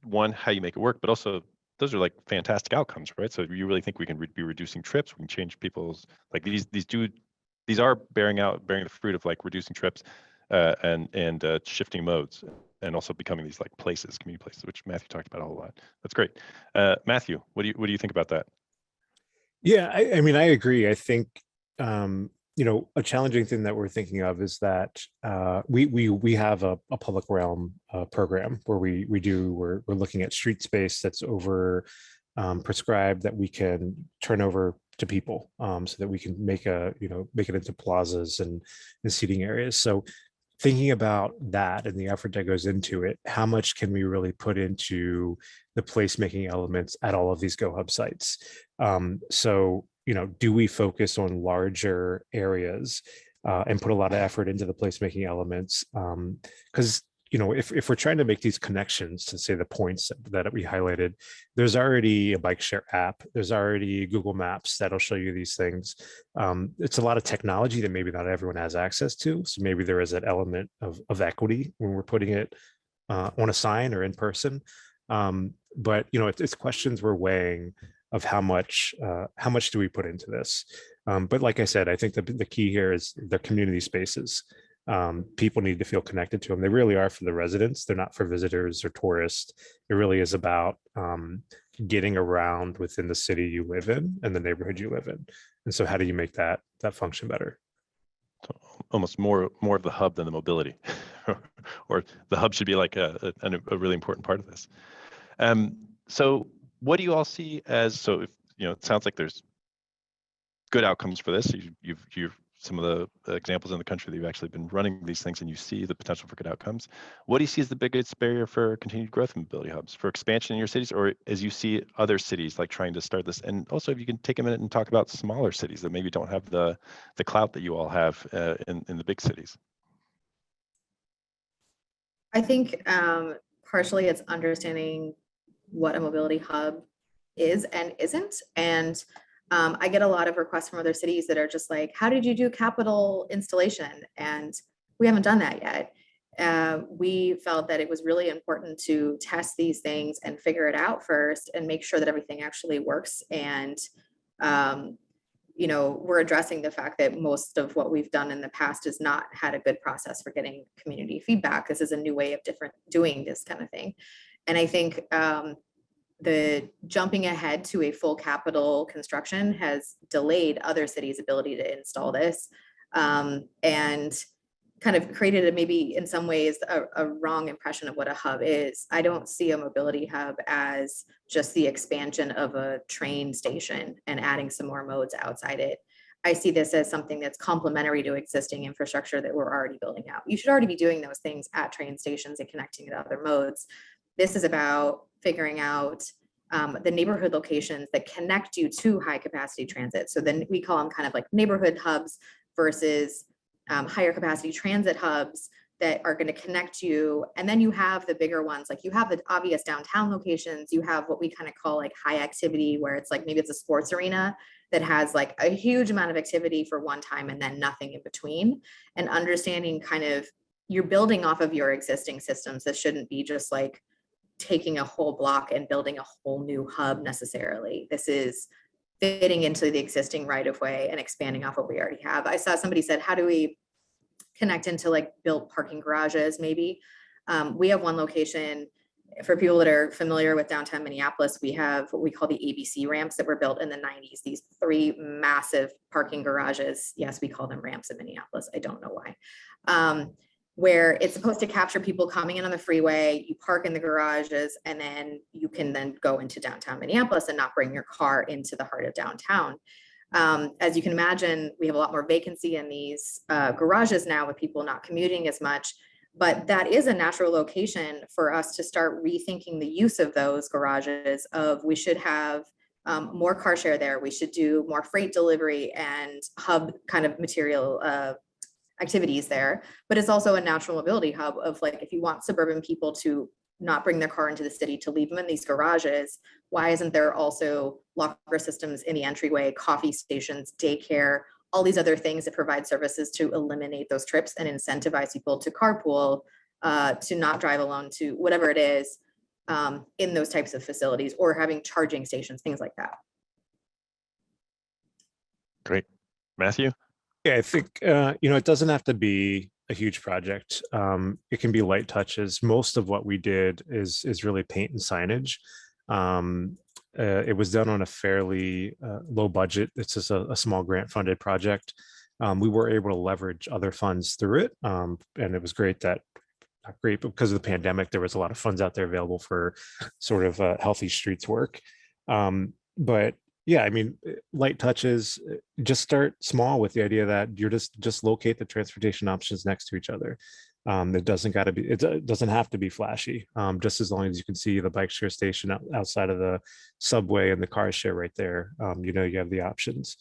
one, how you make it work, but also those are like fantastic outcomes, right? So you really think we can be reducing trips, we can change people's, like these are bearing the fruit of like reducing trips and shifting modes, and also becoming these like places, community places, which Matthew talked about a whole lot. That's great. Matthew, what do you think about that? Yeah, I mean, I agree. I think, you know, a challenging thing that we're thinking of is that we have a public realm program where we're looking at street space that's over prescribed that we can turn over to people so that we can make it into plazas and seating areas. So thinking about that and the effort that goes into it, how much can we really put into the placemaking elements at all of these GoHub sites? So, you know, do we focus on larger areas and put a lot of effort into the placemaking elements? Because, you know, if we're trying to make these connections to say the points that we highlighted, there's already a bike share app, there's already Google Maps that'll show you these things. It's a lot of technology that maybe not everyone has access to. So maybe there is an element of equity when we're putting it on a sign or in person. But, you know, it's questions we're weighing of how much do we put into this. But like I said, I think the key here is the community spaces. People need to feel connected to them. They really are for the residents. They're not for visitors or tourists. It really is about getting around within the city you live in and the neighborhood you live in. And so how do you make that function better? So almost more of the hub than the mobility, or the hub should be like a really important part of this. So what do you all see as, so if, you know, it sounds like there's good outcomes for this. You've some of the examples in the country that you've actually been running these things and you see the potential for good outcomes. What do you see as the biggest barrier for continued growth in mobility hubs, for expansion in your cities, or as you see other cities like trying to start this? And also, if you can take a minute and talk about smaller cities that maybe don't have the clout that you all have in the big cities. I think partially it's understanding what a mobility hub is and isn't. And I get a lot of requests from other cities that are just like, how did you do capital installation? And we haven't done that yet. We felt that it was really important to test these things and figure it out first and make sure that everything actually works. And, you know, we're addressing the fact that most of what we've done in the past has not had a good process for getting community feedback. This is a new way of doing this kind of thing. And I think the jumping ahead to a full capital construction has delayed other cities' ability to install this, and kind of created maybe in some ways a wrong impression of what a hub is. I don't see a mobility hub as just the expansion of a train station and adding some more modes outside it. I see this as something that's complementary to existing infrastructure that we're already building out. You should already be doing those things at train stations and connecting to other modes. This is about figuring out the neighborhood locations that connect you to high capacity transit. So then we call them kind of like neighborhood hubs versus higher capacity transit hubs that are going to connect you. And then you have the bigger ones, like you have the obvious downtown locations, you have what we kind of call like high activity, where it's like maybe it's a sports arena that has like a huge amount of activity for one time and then nothing in between. And understanding kind of, you're building off of your existing systems. This shouldn't be just like taking a whole block and building a whole new hub necessarily. This is fitting into the existing right of way and expanding off what we already have. I saw somebody said, how do we connect into like built parking garages maybe? We have one location. For people that are familiar with downtown Minneapolis, we have what we call the ABC ramps that were built in the 90s. These 3 massive parking garages. Yes, we call them ramps in Minneapolis. I don't know why. Where it's supposed to capture people coming in on the freeway, you park in the garages, and then you can then go into downtown Minneapolis and not bring your car into the heart of downtown. As you can imagine, we have a lot more vacancy in these garages now with people not commuting as much, but that is a natural location for us to start rethinking the use of those garages. Of we should have more car share there. We should do more freight delivery and hub kind of material activities there, but it's also a natural mobility hub of like, if you want suburban people to not bring their car into the city, to leave them in these garages, why isn't there also locker systems in the entryway, coffee stations, daycare, all these other things that provide services to eliminate those trips and incentivize people to carpool, to not drive alone, to whatever it is, in those types of facilities, or having charging stations, things like that. Great. Matthew? Yeah, I think, it doesn't have to be a huge project. It can be light touches. Most of what we did is really paint and signage. It was done on a fairly low budget. It's just a small grant funded project. We were able to leverage other funds through it. And it was great that, not great, but because of the pandemic, there was a lot of funds out there available for sort of healthy streets work. But yeah, I mean, light touches, just start small with the idea that you're just locate the transportation options next to each other. It doesn't have to be flashy. Just as long as you can see the bike share station outside of the subway and the car share right there, you have the options.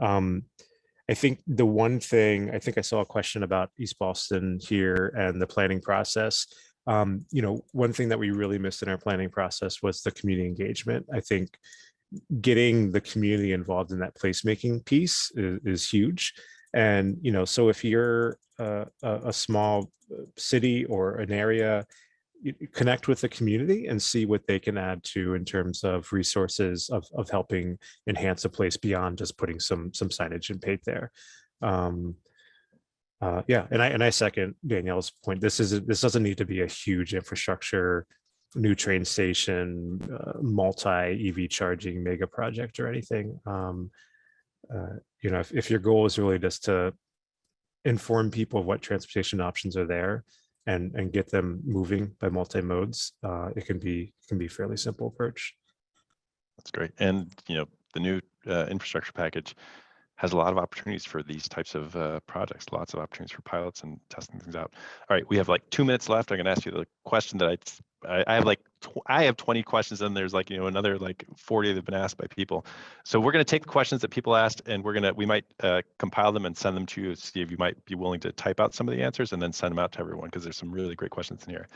I think the one thing, I think I saw a question about East Boston here and the planning process. One thing that we really missed in our planning process was the community engagement. I think getting the community involved in that placemaking piece is huge. And, so if you're a small city or an area, you connect with the community and see what they can add to in terms of resources of helping enhance a place beyond just putting some signage and paint there. Yeah, and I second Danielle's point. This doesn't need to be a huge infrastructure, new train station, multi EV charging mega project or anything. If your goal is really just to inform people of what transportation options are there and get them moving by multi modes, it can be a fairly simple approach. That's great. And the new infrastructure package has a lot of opportunities for these types of projects, lots of opportunities for pilots and testing things out. All right, we have like 2 minutes left. I'm going to ask you the question that I have 20 questions, and there's another 40 that have been asked by people. So we're going to take the questions that people asked, and we might compile them and send them to you, see if you might be willing to type out some of the answers and then send them out to everyone, because there's some really great questions in here.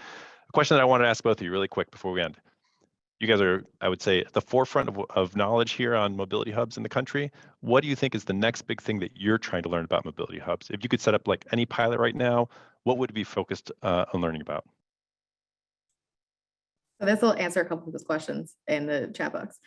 A question that I want to ask both of you really quick before we end. You guys are, I would say, at the forefront of knowledge here on mobility hubs in the country. What do you think is the next big thing that you're trying to learn about mobility hubs? If you could set up any pilot right now, what would it be focused on learning about? So this will answer a couple of those questions in the chat box.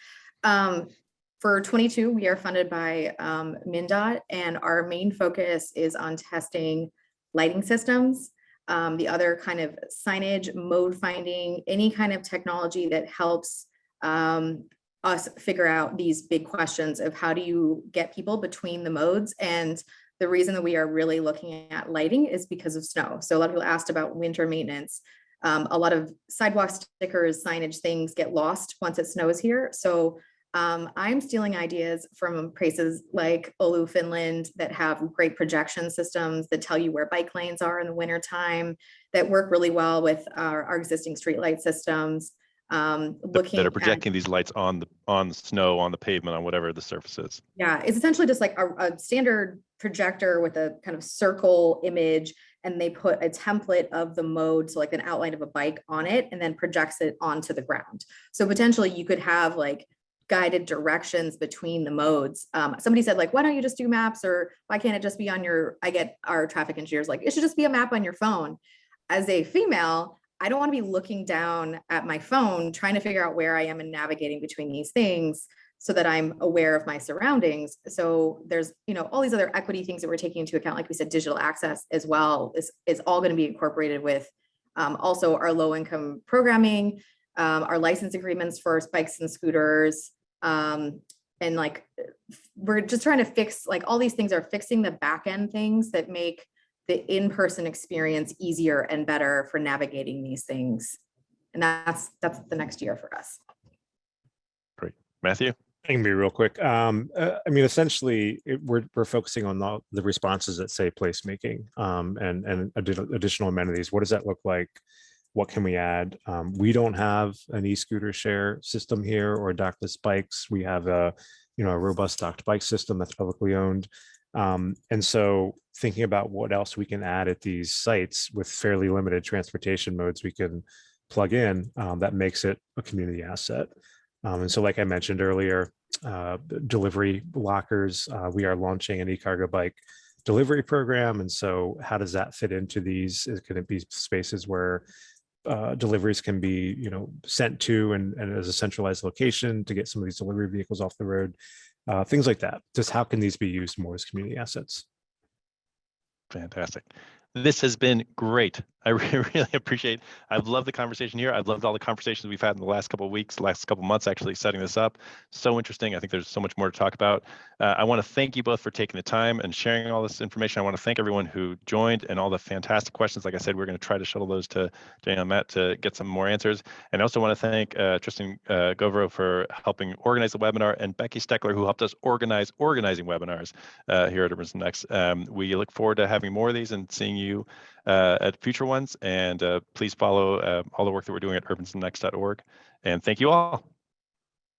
For 22, we are funded by MnDOT, and our main focus is on testing lighting systems. The other kind of signage, mode finding, any kind of technology that helps us figure out these big questions of how do you get people between the modes. And the reason that we are really looking at lighting is because of snow. So a lot of people asked about winter maintenance. A lot of sidewalk stickers, signage things get lost once it snows here. So I'm stealing ideas from places like Oulu, Finland, that have great projection systems that tell you where bike lanes are in the wintertime, that work really well with our existing streetlight systems. That are projecting these lights on the snow, on the pavement, on whatever the surface is. Yeah, it's essentially just like a standard projector with a kind of circle image, and they put a template of the mode, so like an outline of a bike on it, and then projects it onto the ground. So potentially you could have like guided directions between the modes. Somebody said like, why don't you just do maps, or why can't it just be on your, I get our traffic engineers like, it should just be a map on your phone. As a female, I don't want to be looking down at my phone trying to figure out where I am and navigating between these things, so that I'm aware of my surroundings. So there's, you know, all these other equity things that we're taking into account, like we said, digital access as well is all going to be incorporated with also our low income programming, our license agreements for bikes and scooters. And like, we're just trying to fix, like, all these things are fixing the back end things that make the in-person experience easier and better for navigating these things. And that's the next year for us. Great. Matthew? I can be real quick. I mean, essentially, we're focusing on the responses that say placemaking and additional amenities. What does that look like? What can we add? We don't have an e-scooter share system here or dockless bikes. We have a robust docked bike system that's publicly owned. And so thinking about what else we can add at these sites with fairly limited transportation modes we can plug in, that makes it a community asset. And so, like I mentioned earlier, delivery lockers, we are launching an e-cargo bike delivery program. And so how does that fit into these? Can it be spaces where deliveries can be, sent to and as a centralized location to get some of these delivery vehicles off the road? Things like that. Just how can these be used more as community assets? Fantastic. This has been great. I really appreciate. I've loved the conversation here. I've loved all the conversations we've had in the last couple of weeks, last couple of months, actually setting this up. So interesting. I think there's so much more to talk about. I want to thank you both for taking the time and sharing all this information. I want to thank everyone who joined and all the fantastic questions. Like I said, we're going to try to shuttle those to Danielle and Matt to get some more answers. And I also want to thank Tristan Govro for helping organize the webinar, and Becky Steckler, who helped us organizing webinars here at Urbanism Next. We look forward to having more of these and seeing you at future ones, and please follow all the work that we're doing at urbanismnext.org. And thank you all.